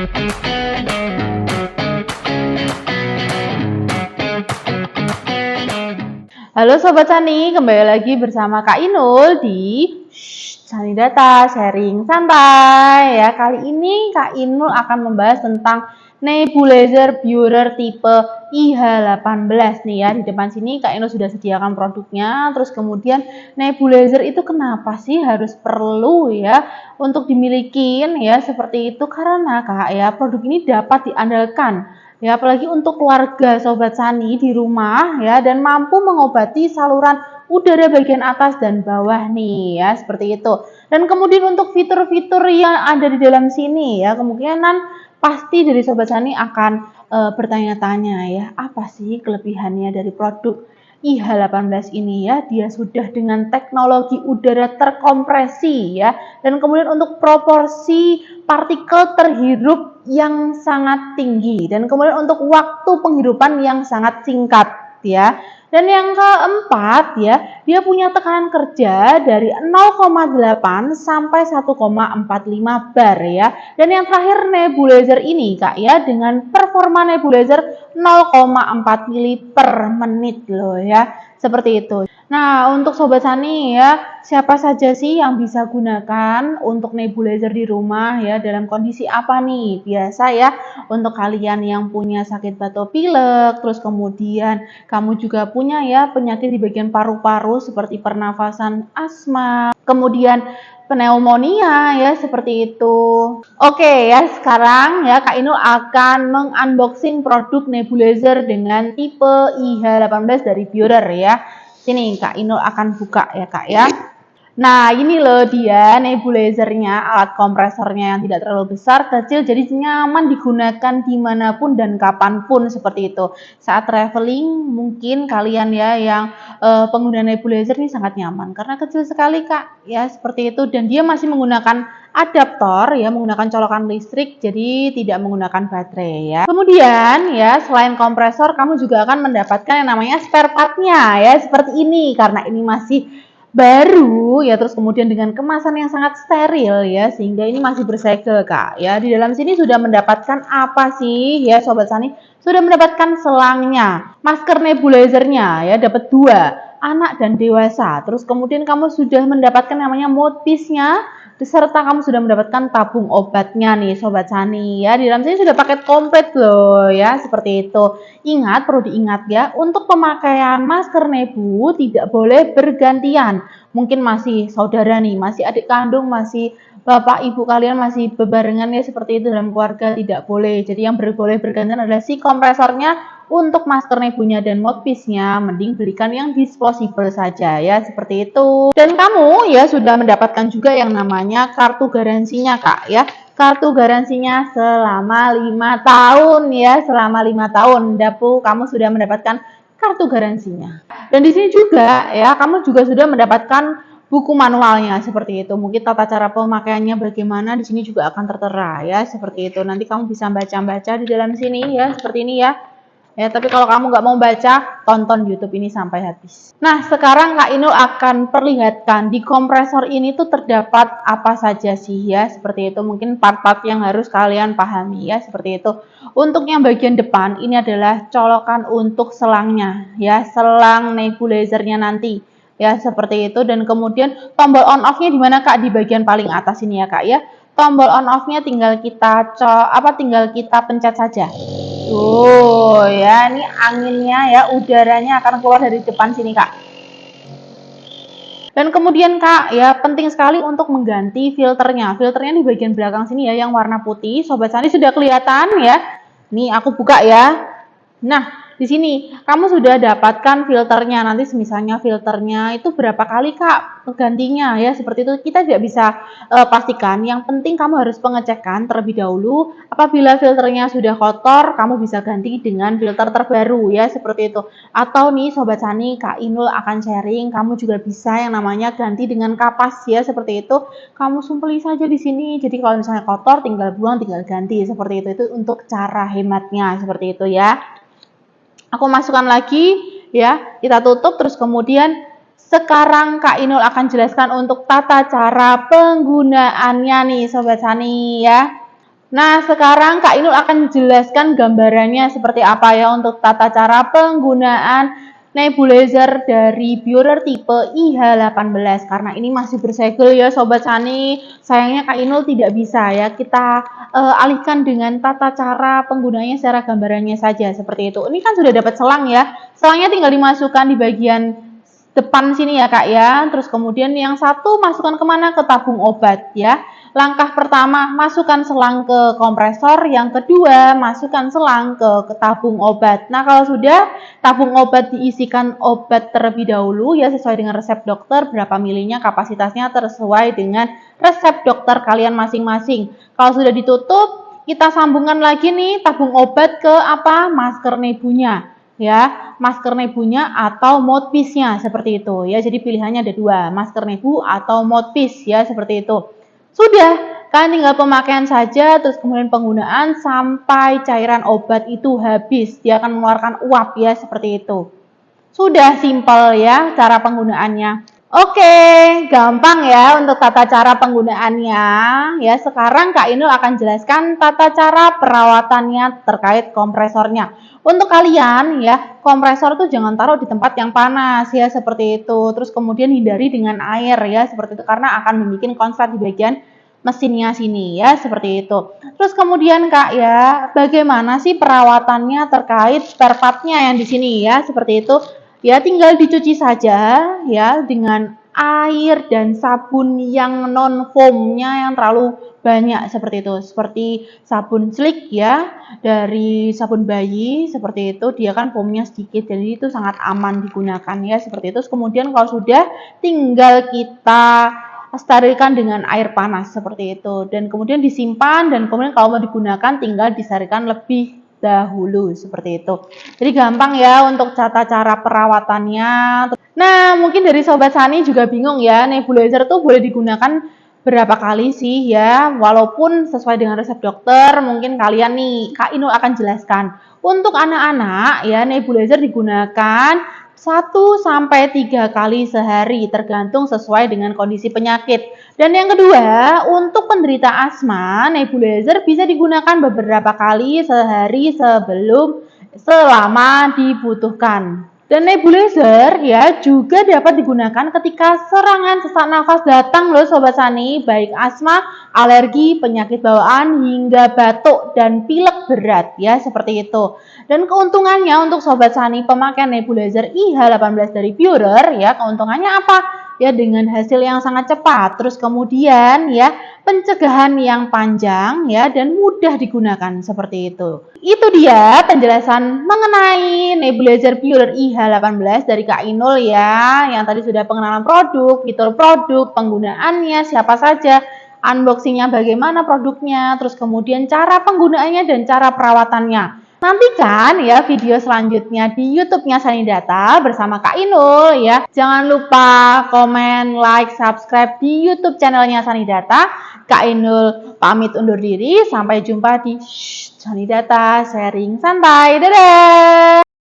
Halo Sobat Sani, kembali lagi bersama Kak Inul di Sani Data Sharing Santai ya. Kali ini Kak Inul akan membahas tentang nebulizer viewer tipe IH18 nih ya. Di depan sini Kak Inul sudah sediakan produknya. Terus kemudian nebulizer itu kenapa sih harus perlu ya untuk dimiliki ya seperti itu, karena Kak ya produk ini dapat diandalkan ya, apalagi untuk keluarga Sobat Sani di rumah ya, dan mampu mengobati saluran udara bagian atas dan bawah nih ya, seperti itu. Dan kemudian untuk fitur-fitur yang ada di dalam sini ya, kemungkinan pasti dari Sobat Sani akan bertanya-tanya ya, apa sih kelebihannya dari produk IH18 ini ya. Dia sudah dengan teknologi udara terkompresi ya, dan kemudian untuk proporsi partikel terhirup yang sangat tinggi, dan kemudian untuk waktu penghirupan yang sangat singkat ya. Dan yang keempat ya, dia punya tekanan kerja dari 0,8 sampai 1,45 bar ya. Dan yang terakhir nebulizer ini Kak ya, dengan performa nebulizer 0,4 mili per menit loh ya, seperti itu. Nah, untuk Sobat Sani ya, siapa saja sih yang bisa gunakan untuk nebulizer di rumah ya, dalam kondisi apa nih? Biasa ya, untuk kalian yang punya sakit batuk pilek, terus kemudian kamu juga punya ya penyakit di bagian paru-paru seperti pernafasan asma, kemudian pneumonia ya, seperti itu. Oke ya, sekarang ya Kak Inul akan mengunboxing produk nebulizer dengan tipe IH18 dari Viewer ya. Sini Kak Inul akan buka ya Kak ya. Nah, ini loh dia nebulizernya, alat kompresornya yang tidak terlalu besar, kecil, jadi nyaman digunakan dimanapun dan kapanpun seperti itu. Saat traveling, mungkin kalian ya yang pengguna nebulizer ini sangat nyaman karena kecil sekali Kak, ya seperti itu. Dan dia masih menggunakan adaptor ya, menggunakan colokan listrik, jadi tidak menggunakan baterai ya. Kemudian ya, selain kompresor, kamu juga akan mendapatkan yang namanya spare part-nya ya, seperti ini, karena ini masih baru ya, terus kemudian dengan kemasan yang sangat steril ya, sehingga ini masih bersegel Kak ya. Di dalam sini sudah mendapatkan apa sih ya Sobat Sani? Sudah mendapatkan selangnya, masker nebulizernya ya, dapat 2, anak dan dewasa. Terus kemudian kamu sudah mendapatkan namanya mouthpiece-nya, serta kamu sudah mendapatkan tabung obatnya nih Sobat Sani ya. Di dalam sini sudah paket komplit loh ya, seperti itu. Ingat, perlu diingat ya, untuk pemakaian masker nebu tidak boleh bergantian. Mungkin masih saudara nih, masih adik kandung, masih bapak ibu kalian masih bebarengan ya, seperti itu dalam keluarga, tidak boleh. Jadi yang boleh bergantian adalah si kompresornya. Untuk masker nebunya dan mouthpiece-nya, mending belikan yang disposable saja ya, seperti itu. Dan kamu ya sudah mendapatkan juga yang namanya kartu garansinya Kak ya. Kartu garansinya selama 5 tahun ya, selama 5 tahun Dapu kamu sudah mendapatkan kartu garansinya. Dan di sini juga ya, kamu juga sudah mendapatkan buku manualnya seperti itu. Mungkin tata cara pemakaiannya bagaimana di sini juga akan tertera ya, seperti itu. Nanti kamu bisa baca-baca di dalam sini ya, seperti ini ya. Ya, tapi kalau kamu nggak mau baca, tonton YouTube ini sampai habis. Nah, sekarang Kak Inul akan perlihatkan di kompresor ini tuh terdapat apa saja sih ya, seperti itu. Mungkin part-part yang harus kalian pahami ya, seperti itu. Untuk yang bagian depan, ini adalah colokan untuk selangnya ya, selang nebulizernya nanti ya, seperti itu. Dan kemudian tombol on off-nya di mana Kak? Di bagian paling atas ini ya Kak ya. Tombol on off-nya tinggal kita pencet saja. Tuh ya, ini anginnya ya, udaranya akan keluar dari depan sini Kak. Dan kemudian Kak ya, penting sekali untuk mengganti filternya. Filternya di bagian belakang sini ya, yang warna putih. Sobat Sani sudah kelihatan ya. Nih aku buka ya. Nah, di sini kamu sudah dapatkan filternya. Nanti misalnya filternya itu berapa kali Kak gantinya ya, seperti itu kita tidak bisa pastikan. Yang penting kamu harus pengecekan terlebih dahulu. Apabila filternya sudah kotor, kamu bisa ganti dengan filter terbaru ya, seperti itu. Atau nih Sobat Sani, Kak Inul akan sharing, kamu juga bisa yang namanya ganti dengan kapas ya, seperti itu. Kamu sumpeli saja di sini. Jadi kalau misalnya kotor tinggal buang, tinggal ganti, seperti itu. Itu untuk cara hematnya, seperti itu ya. Aku masukkan lagi ya, kita tutup, terus kemudian sekarang Kak Inul akan jelaskan untuk tata cara penggunaannya nih Sobat Sani ya. Nah, sekarang Kak Inul akan jelaskan gambarannya seperti apa ya untuk tata cara penggunaan nebulizer dari Biorer tipe IH18 karena ini masih bersegel ya Sobat Sani. Sayangnya Kak Inul tidak bisa ya kita alihkan dengan tata cara penggunaannya secara gambarannya saja seperti itu. Ini kan sudah dapat selang ya. Selangnya tinggal dimasukkan di bagian depan sini ya Kak ya. Terus kemudian yang satu masukkan kemana? Ke tabung obat ya. Langkah pertama, masukkan selang ke kompresor. Yang kedua, masukkan selang ke tabung obat. Nah, kalau sudah tabung obat diisikan obat terlebih dahulu ya sesuai dengan resep dokter, berapa milinya kapasitasnya sesuai dengan resep dokter kalian masing-masing. Kalau sudah ditutup, kita sambungkan lagi nih tabung obat ke masker nebunya ya, masker nebunya atau mouthpiece-nya seperti itu ya. Jadi pilihannya ada dua, masker nebu atau mouthpiece ya seperti itu. Sudah, kalian tinggal pemakaian saja, terus kemudian penggunaan sampai cairan obat itu habis. Dia akan mengeluarkan uap ya, seperti itu. Sudah simpel ya cara penggunaannya. Oke, gampang ya untuk tata cara penggunaannya. Ya, sekarang Kak Inul akan jelaskan tata cara perawatannya terkait kompresornya. Untuk kalian ya, kompresor tuh jangan taruh di tempat yang panas ya, seperti itu. Terus kemudian hindari dengan air ya, seperti itu karena akan membuat konslet di bagian mesinnya sini ya, seperti itu. Terus kemudian Kak ya, bagaimana sih perawatannya terkait spare part-nya yang di sini ya, seperti itu. Ya, tinggal dicuci saja ya dengan air dan sabun yang non foamnya yang terlalu banyak seperti itu. Seperti sabun slick ya, dari sabun bayi seperti itu, dia kan foamnya sedikit jadi itu sangat aman digunakan ya, seperti itu. Kemudian kalau sudah tinggal kita sterilkan dengan air panas seperti itu dan kemudian disimpan dan kemudian kalau mau digunakan tinggal disterilkan lebih dahulu seperti itu. Jadi gampang ya untuk tata cara perawatannya. Nah, mungkin dari Sobat Sani juga bingung ya, nebulizer tuh boleh digunakan berapa kali sih ya? Walaupun sesuai dengan resep dokter, mungkin kalian nih, Kak Inul akan jelaskan. Untuk anak-anak ya, nebulizer digunakan 1-3 kali sehari tergantung sesuai dengan kondisi penyakit. Dan yang kedua, untuk penderita asma, nebulizer bisa digunakan beberapa kali sehari selama dibutuhkan. Dan nebulizer ya juga dapat digunakan ketika serangan sesak nafas datang loh Sobat Sani, baik asma, alergi, penyakit bawaan, hingga batuk dan pilek berat ya, seperti itu. Dan keuntungannya untuk Sobat Sani pemakaian nebulizer IH18 dari Biorer ya, keuntungannya apa? Ya dengan hasil yang sangat cepat, terus kemudian ya pencegahan yang panjang ya dan mudah digunakan seperti itu. Itu dia penjelasan mengenai nebulizer Biorer IH18 dari Kak Inul ya, yang tadi sudah pengenalan produk, fitur produk, penggunaannya, siapa saja, unboxingnya bagaimana produknya, terus kemudian cara penggunaannya dan cara perawatannya. Nantikan ya video selanjutnya di YouTube-nya Sanidata bersama Kak Inul ya. Jangan lupa komen, like, subscribe di YouTube channelnya Sanidata. Kak Inul pamit undur diri. Sampai jumpa di Sanidata sharing santai. Dadah!